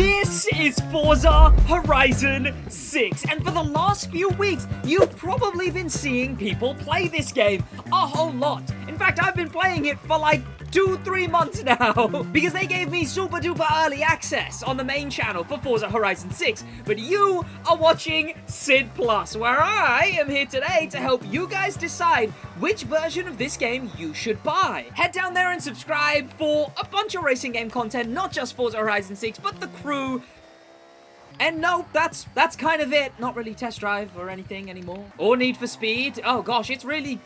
This is Forza Horizon 6, and for the last few weeks, you've probably been seeing people play this game a whole lot. In fact, I've been playing it for like 2-3 months now, because they gave me super duper early access on the main channel for Forza Horizon 6, but you are watching Sid Plus, where I am here today to help you guys decide which version of this game you should buy. Head down there and subscribe for a bunch of racing game content, not just Forza Horizon 6, but the crew. And no, that's kind of it. Not really Test Drive or anything anymore. Or Need for Speed. Oh gosh, it's really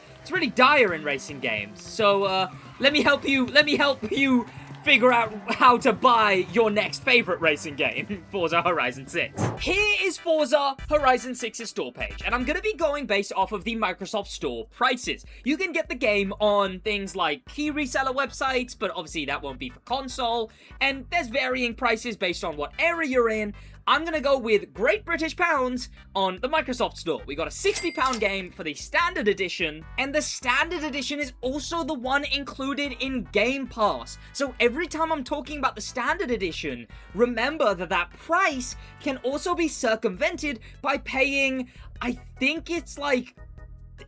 dire in racing games. So let me help you figure out how to buy your next favorite racing game, Forza Horizon 6. Here is Forza Horizon 6's store page, and I'm gonna be going based off of the Microsoft Store prices. You can get the game on things like key reseller websites, but obviously that won't be for console, and there's varying prices based on what area you're in. I'm gonna go with Great British Pounds on the Microsoft Store. We got a £60 game for the Standard Edition, and the Standard Edition is also the one included in Game Pass. So every time I'm talking about the Standard Edition, remember that price can also be circumvented by paying, I think it's like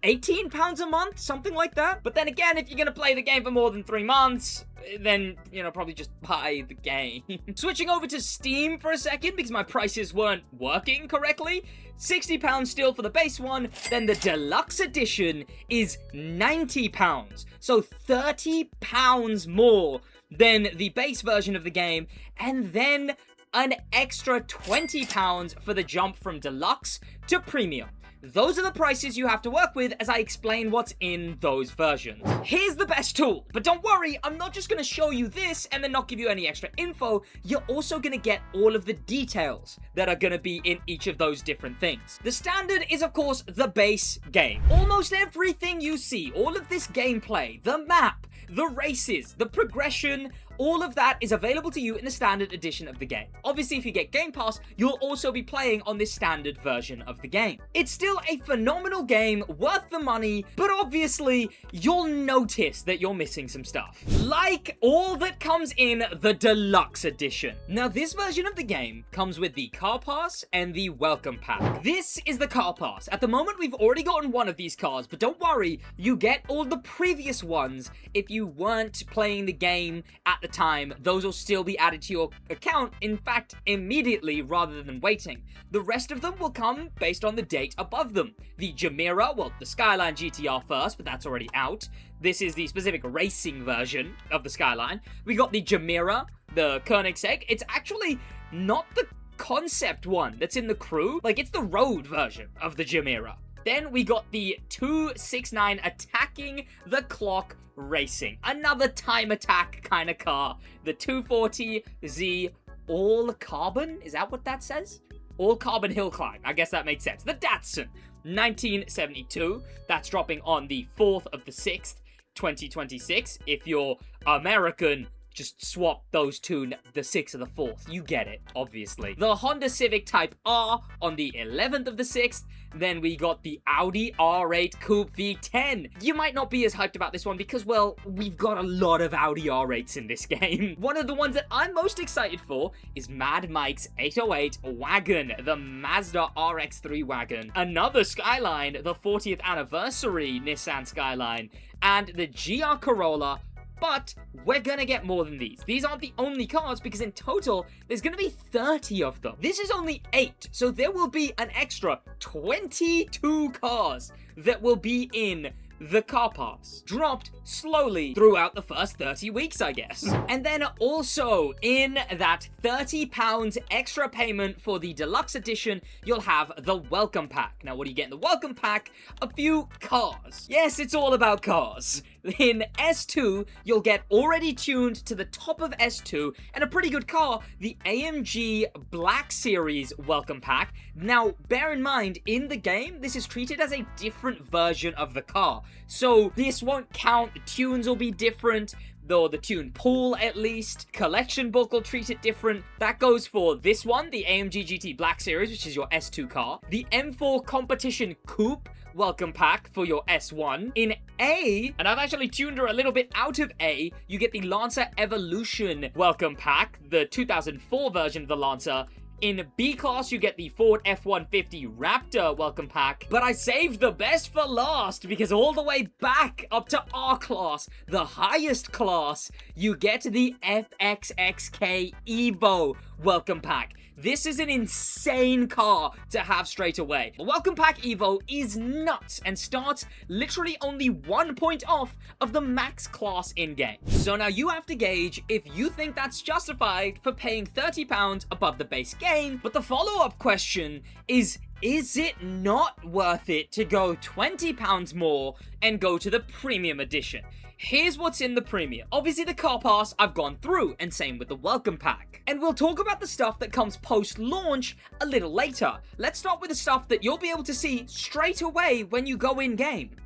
£18 a month, something like that. But then again, if you're gonna play the game for more than 3 months, then, you know, probably just buy the game. Switching over to Steam for a second, because my prices weren't working correctly. £60 still for the base one, then the Deluxe Edition is £90. So £30 more than the base version of the game, and then an extra £20 for the jump from Deluxe to Premium. Those are the prices you have to work with as I explain what's in those versions. Here's the best tool, but don't worry, I'm not just going to show you this and then not give you any extra info. You're also going to get all of the details that are going to be in each of those different things. The standard is, of course, the base game. Almost everything you see, all of this gameplay, the map, the races, the progression, all of that is available to you in the standard edition of the game. Obviously, if you get Game Pass, you'll also be playing on this standard version of the game. It's still a phenomenal game, worth the money, but obviously, you'll notice that you're missing some stuff. Like all that comes in the Deluxe Edition. Now, this version of the game comes with the Car Pass and the Welcome Pack. This is the Car Pass. At the moment, we've already gotten one of these cars, but don't worry, you get all the previous ones if you weren't playing the game at the time. Those will still be added to your account, in fact, immediately rather than waiting. The rest of them will come based on the date above them. The Jumeirah, well, the Skyline GTR first, but that's already out. This is the specific racing version of the Skyline. We got the Jumeirah, the Koenigsegg. It's actually not the concept one that's in the crew. Like, it's the road version of the Jumeirah. Then we got the 269 Attacking the Clock Racing. Another time attack kind of car. The 240Z All Carbon? Is that what that says? All Carbon Hill Climb. I guess that makes sense. The Datsun 1972. That's dropping on the 4th of the 6th, 2026. If you're American, just swap those two, the 6th or the 4th. You get it, obviously. The Honda Civic Type R on the 11th of the 6th. Then we got the Audi R8 Coupe V10. You might not be as hyped about this one because, well, we've got a lot of Audi R8s in this game. One of the ones that I'm most excited for is Mad Mike's 808 Wagon, the Mazda RX-3 wagon. Another Skyline, the 40th anniversary Nissan Skyline, and the GR Corolla. But we're gonna get more than these. These aren't the only cars because in total, there's gonna be 30 of them. This is only 8, so there will be an extra 22 cars that will be in the Car Pass, dropped slowly throughout the first 30 weeks, I guess. And then also, in that £30 extra payment for the Deluxe Edition, you'll have the Welcome Pack. Now, what do you get in the Welcome Pack? A few cars. Yes, it's all about cars. In S2, you'll get already tuned to the top of S2, and a pretty good car, the AMG Black Series Welcome Pack. Now, bear in mind, in the game, this is treated as a different version of the car. So, this won't count, the tunes will be different, though the tune pool at least. Collection book will treat it different. That goes for this one, the AMG GT Black Series, which is your S2 car. The M4 Competition Coupe welcome pack for your S1. In A, and I've actually tuned her a little bit out of A, you get the Lancer Evolution welcome pack, the 2004 version of the Lancer. In B class, you get the Ford F-150 Raptor welcome pack, but I saved the best for last because all the way back up to R class, the highest class, you get the FXXK Evo welcome pack. This is an insane car to have straight away. The Welcome Pack Evo is nuts and starts literally only 1 point off of the max class in-game. So now you have to gauge if you think that's justified for paying £30 above the base game, but the follow-up question is it not worth it to go £20 more and go to the premium edition? Here's what's in the premium. Obviously the car pass I've gone through, and same with the welcome pack. And we'll talk about the stuff that comes post-launch a little later. Let's start with the stuff that you'll be able to see straight away when you go in-game.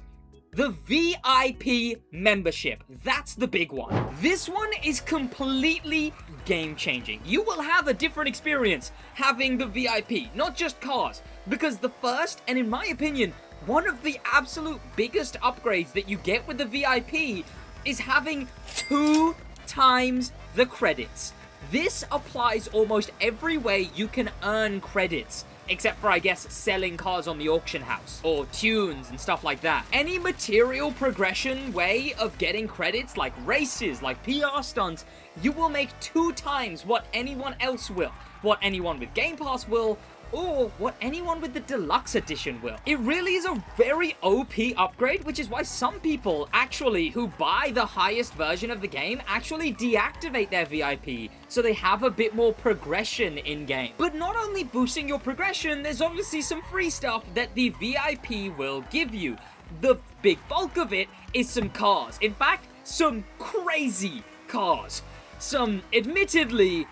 The VIP membership, that's the big one. This one is completely game-changing. You will have a different experience having the VIP, not just cars, because the first, and in my opinion, one of the absolute biggest upgrades that you get with the VIP is having 2 times the credits. This applies almost every way you can earn credits, except for, I guess, selling cars on the auction house, or tunes and stuff like that. Any material progression way of getting credits, like races, like PR stunts, you will make 2 times what anyone else will, what anyone with Game Pass will, or what anyone with the deluxe edition will. It really is a very OP upgrade, which is why some people actually who buy the highest version of the game actually deactivate their VIP so they have a bit more progression in game. But not only boosting your progression, there's obviously some free stuff that the VIP will give you. The big bulk of it is some cars. In fact, some crazy cars. Some admittedly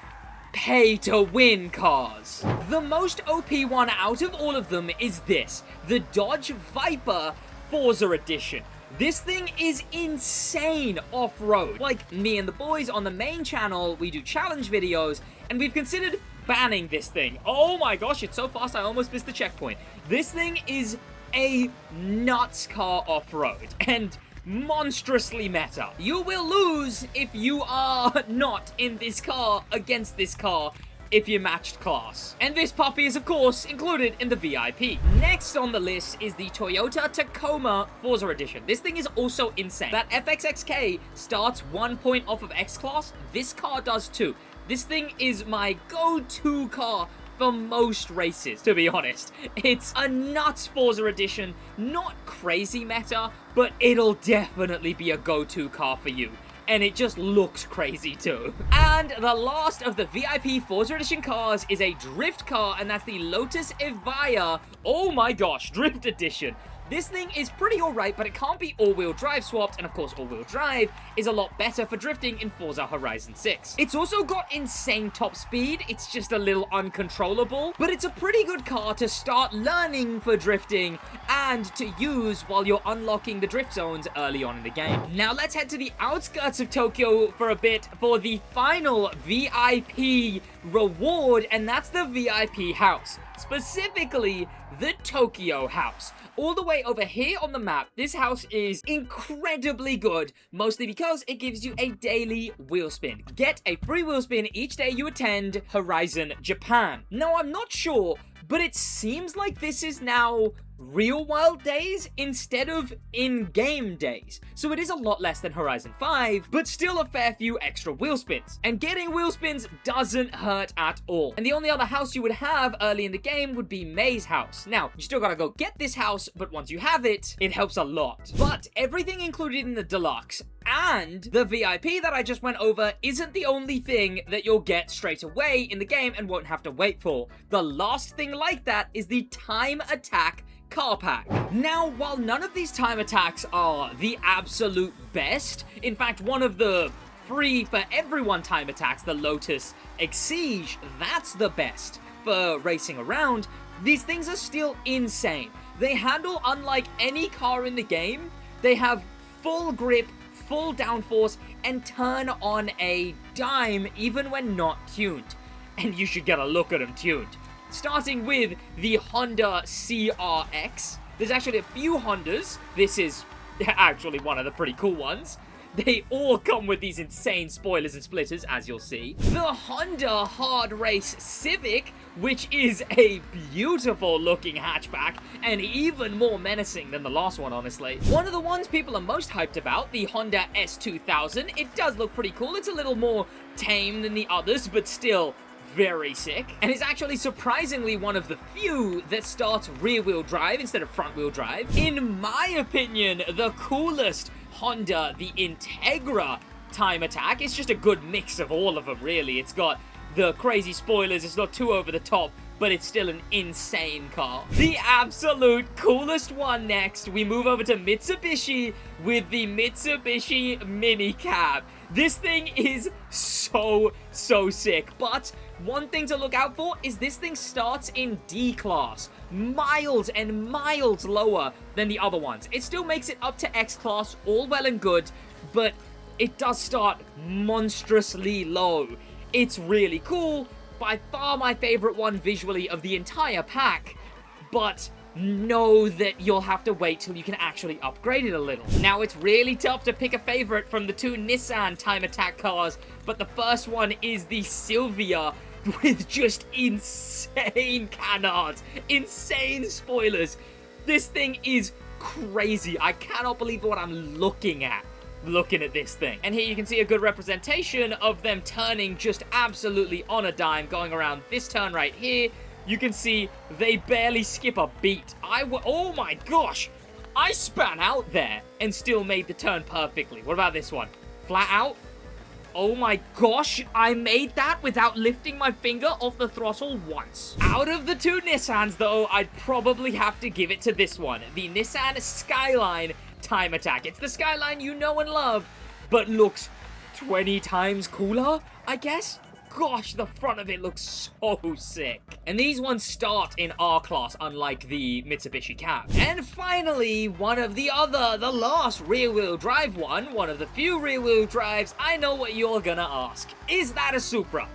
pay-to-win cars. The most OP one out of all of them is this, the Dodge Viper Forza Edition. This thing is insane off-road. Like, me and the boys on the main channel, we do challenge videos, and we've considered banning this thing. Oh my gosh, it's so fast I almost missed the checkpoint. This thing is a nuts car off-road, and monstrously meta. You will lose if you are not in this car against this car if you matched class. And this puppy is of course included in the VIP. Next on the list is the Toyota Tacoma Forza Edition. This thing is also insane. That FXXK starts 1 point off of X class. This car does too. This thing is my go-to car for most races, to be honest. It's a nuts Forza Edition, not crazy meta, but it'll definitely be a go-to car for you. And it just looks crazy too. And the last of the VIP Forza Edition cars is a drift car, and that's the Lotus Evija. Oh my gosh, Drift Edition. This thing is pretty alright, but it can't be all-wheel drive swapped, and of course all-wheel drive is a lot better for drifting in Forza Horizon 6. It's also got insane top speed, it's just a little uncontrollable, but it's a pretty good car to start learning for drifting and to use while you're unlocking the drift zones early on in the game. Now let's head to the outskirts of Tokyo for a bit for the final VIP reward, and that's the VIP house. Specifically, the Tokyo house. All the way over here on the map, this house is incredibly good, mostly because it gives you a daily wheel spin. Get a free wheel spin each day you attend Horizon Japan. Now, I'm not sure, but it seems like this is now real world days instead of in-game days. So it is a lot less than Horizon 5, but still a fair few extra wheel spins. And getting wheel spins doesn't hurt at all. And the only other house you would have early in the game would be May's house. Now, you still gotta go get this house, but once you have it, it helps a lot. But everything included in the deluxe and the VIP that I just went over isn't the only thing that you'll get straight away in the game and won't have to wait for. The last thing like that is the Time Attack car pack. Now, while none of these time attacks are the absolute best, in fact, one of the free for everyone time attacks, the Lotus Exige, that's the best for racing around, these things are still insane. They handle unlike any car in the game. They have full grip, full downforce and turn on a dime even when not tuned. And you should get a look at them tuned. Starting with the Honda CRX. There's actually a few Hondas. This is actually one of the pretty cool ones. They all come with these insane spoilers and splitters, as you'll see. The Honda Hard Race Civic, which is a beautiful looking hatchback, and even more menacing than the last one, honestly. One of the ones people are most hyped about, the Honda S2000. It does look pretty cool. It's a little more tame than the others, but still very sick. And it's actually surprisingly one of the few that starts rear-wheel drive instead of front-wheel drive. In my opinion, the coolest Honda, the Integra Time Attack. It's just a good mix of all of them, really. It's got the crazy spoilers, it's not too over the top, but it's still an insane car. The absolute coolest one next, we move over to Mitsubishi with the Mitsubishi Mini Cab. This thing is so sick, but one thing to look out for is this thing starts in D-Class. Miles and miles lower than the other ones. It still makes it up to X-Class, all well and good, but it does start monstrously low. It's really cool, by far my favorite one visually of the entire pack, but know that you'll have to wait till you can actually upgrade it a little. Now, it's really tough to pick a favorite from the two Nissan Time Attack cars, but the first one is the Silvia, with just insane canards, insane spoilers. This thing is crazy. I cannot believe what I'm looking at this thing. And here you can see a good representation of them turning just absolutely on a dime, going around this turn right here. You can see they barely skip a beat. Oh my gosh, I span out there and still made the turn perfectly. What about this one? Flat out? Oh my gosh, I made that without lifting my finger off the throttle once. Out of the two Nissans, though, I'd probably have to give it to this one, the Nissan Skyline Time Attack. It's the Skyline you know and love, but looks 20 times cooler, I guess? Gosh, the front of it looks so sick. And these ones start in R-Class, unlike the Mitsubishi Cab. And finally, the last rear-wheel drive one of the few rear-wheel drives. I know what you're gonna ask. Is that a Supra?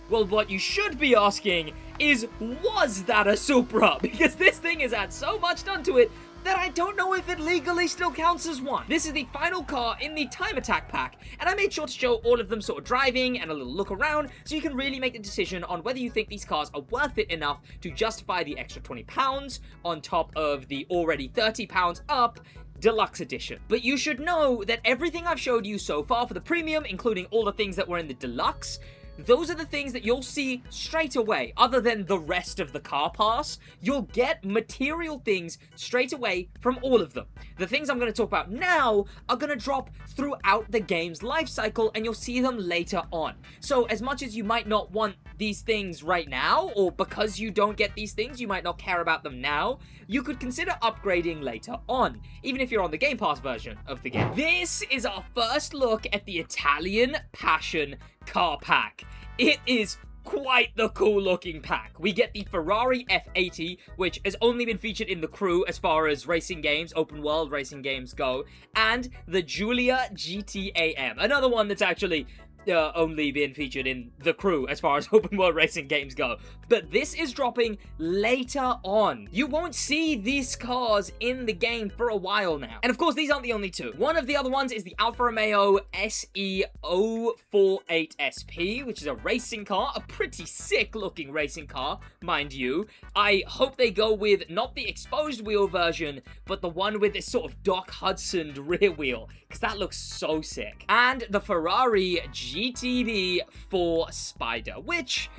Well, what you should be asking is, was that a Supra? Because this thing has had so much done to it that I don't know if it legally still counts as one. This is the final car in the Time Attack pack, and I made sure to show all of them sort of driving and a little look around, so you can really make the decision on whether you think these cars are worth it enough to justify the extra £20 on top of the already £30 up Deluxe Edition. But you should know that everything I've showed you so far for the Premium, including all the things that were in the Deluxe, those are the things that you'll see straight away, other than the rest of the car pass. You'll get material things straight away from all of them. The things I'm going to talk about now are going to drop throughout the game's life cycle, and you'll see them later on. So as much as you might not want these things right now, or because you don't get these things, you might not care about them now, you could consider upgrading later on, even if you're on the Game Pass version of the game. This is our first look at the Italian Passion car pack. It is quite the cool looking pack. We get the Ferrari F80, which has only been featured in the Crew as far as racing games, open world racing games go, and the Giulia GT-AM, another one that's actually only been featured in the Crew as far as open world racing games go. But this is dropping later on. You won't see these cars in the game for a while now. And of course, these aren't the only two. One of the other ones is the Alfa Romeo SE048SP, which is a racing car, a pretty sick looking racing car, mind you. I hope they go with not the exposed wheel version, but the one with this sort of Doc Hudson rear wheel, because that looks so sick. And the Ferrari GTB4 Spider, which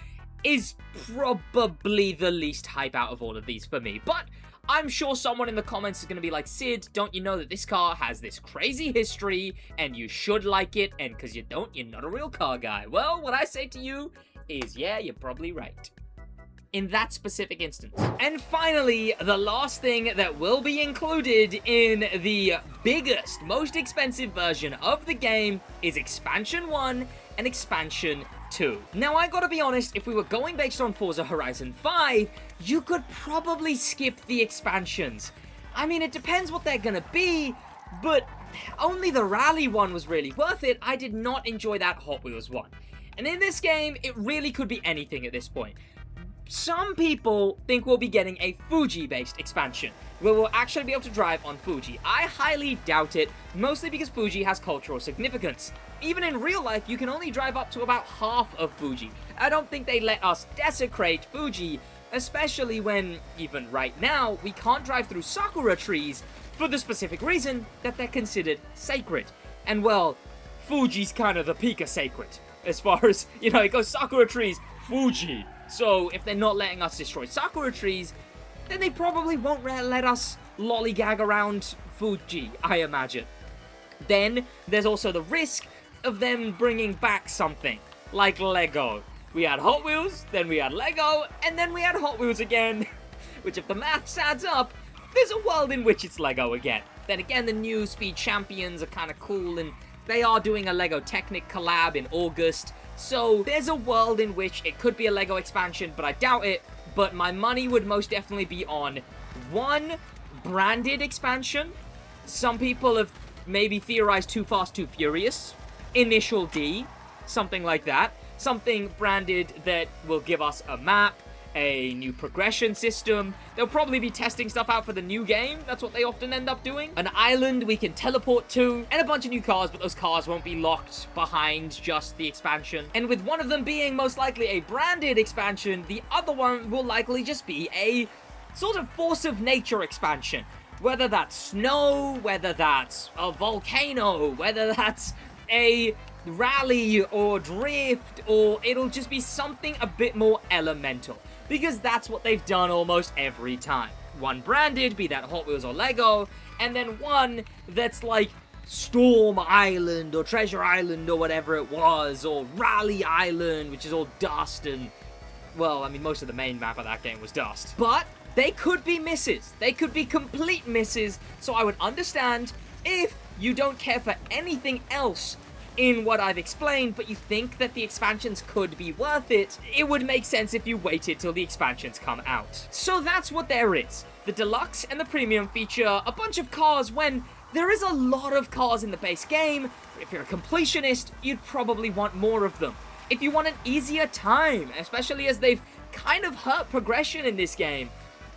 is probably the least hype out of all of these for me, but I'm sure someone in the comments is going to be like, Sid, don't you know that this car has this crazy history, and you should like it, and because you don't, you're not a real car guy. Well, what I say to you is, yeah, you're probably right in that specific instance. And finally, the last thing that will be included in the biggest, most expensive version of the game is Expansion 1 and Expansion 2. Now, I gotta be honest, if we were going based on Forza Horizon 5, you could probably skip the expansions. I mean, it depends what they're gonna be, but only the rally one was really worth it. I did not enjoy that Hot Wheels one. And in this game, it really could be anything at this point. Some people think we'll be getting a Fuji-based expansion, where we'll actually be able to drive on Fuji. I highly doubt it, mostly because Fuji has cultural significance. Even in real life, you can only drive up to about half of Fuji. I don't think they let us desecrate Fuji, especially when, even right now, we can't drive through sakura trees for the specific reason that they're considered sacred. And well, Fuji's kind of the peak of sacred. As far as, you know, it goes sakura trees, Fuji. So if they're not letting us destroy sakura trees, then they probably won't let us lollygag around Fuji, I imagine. Then there's also the risk of them bringing back something, like Lego. We had Hot Wheels, then we had Lego, and then we had Hot Wheels again. Which if the maths adds up, there's a world in which it's Lego again. Then again, the new Speed Champions are kind of cool, and they are doing a Lego Technic collab in August. So there's a world in which it could be a Lego expansion, but I doubt it. But my money would most definitely be on one branded expansion. Some people have maybe theorized Too Fast, Too Furious, Initial D, something like that. Something branded that will give us a map, a new progression system. They'll probably be testing stuff out for the new game. That's what they often end up doing. An island we can teleport to, and a bunch of new cars, but those cars won't be locked behind just the expansion. And with one of them being most likely a branded expansion, the other one will likely just be a sort of force of nature expansion. Whether that's snow, whether that's a volcano, whether that's a rally or drift, or it'll just be something a bit more elemental. Because that's what they've done almost every time. One branded, be that Hot Wheels or Lego, and then one that's like Storm Island or Treasure Island or whatever it was, or Rally Island, which is all dust and, well, I mean, most of the main map of that game was dust. But they could be misses. They could be complete misses, so I would understand if you don't care for anything else in what I've explained, but you think that the expansions could be worth it, it would make sense if you waited till the expansions come out. So that's what there is. The Deluxe and the Premium feature a bunch of cars when there is a lot of cars in the base game. If you're a completionist, you'd probably want more of them. If you want an easier time, especially as they've kind of hurt progression in this game.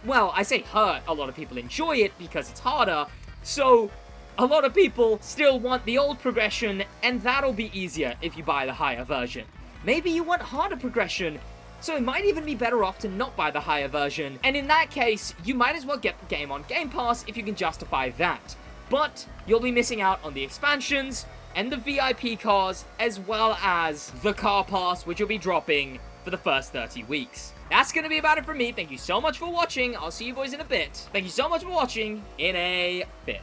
Well, I say hurt, a lot of people enjoy it because it's harder, so a lot of people still want the old progression, and that'll be easier if you buy the higher version. Maybe you want harder progression, so it might even be better off to not buy the higher version, and in that case, you might as well get the game on Game Pass if you can justify that. But you'll be missing out on the expansions, and the VIP cars, as well as the car pass, which will be dropping for the first 30 weeks. That's going to be about it from me. Thank you so much for watching. I'll see you boys in a bit. Thank you so much for watching in a bit.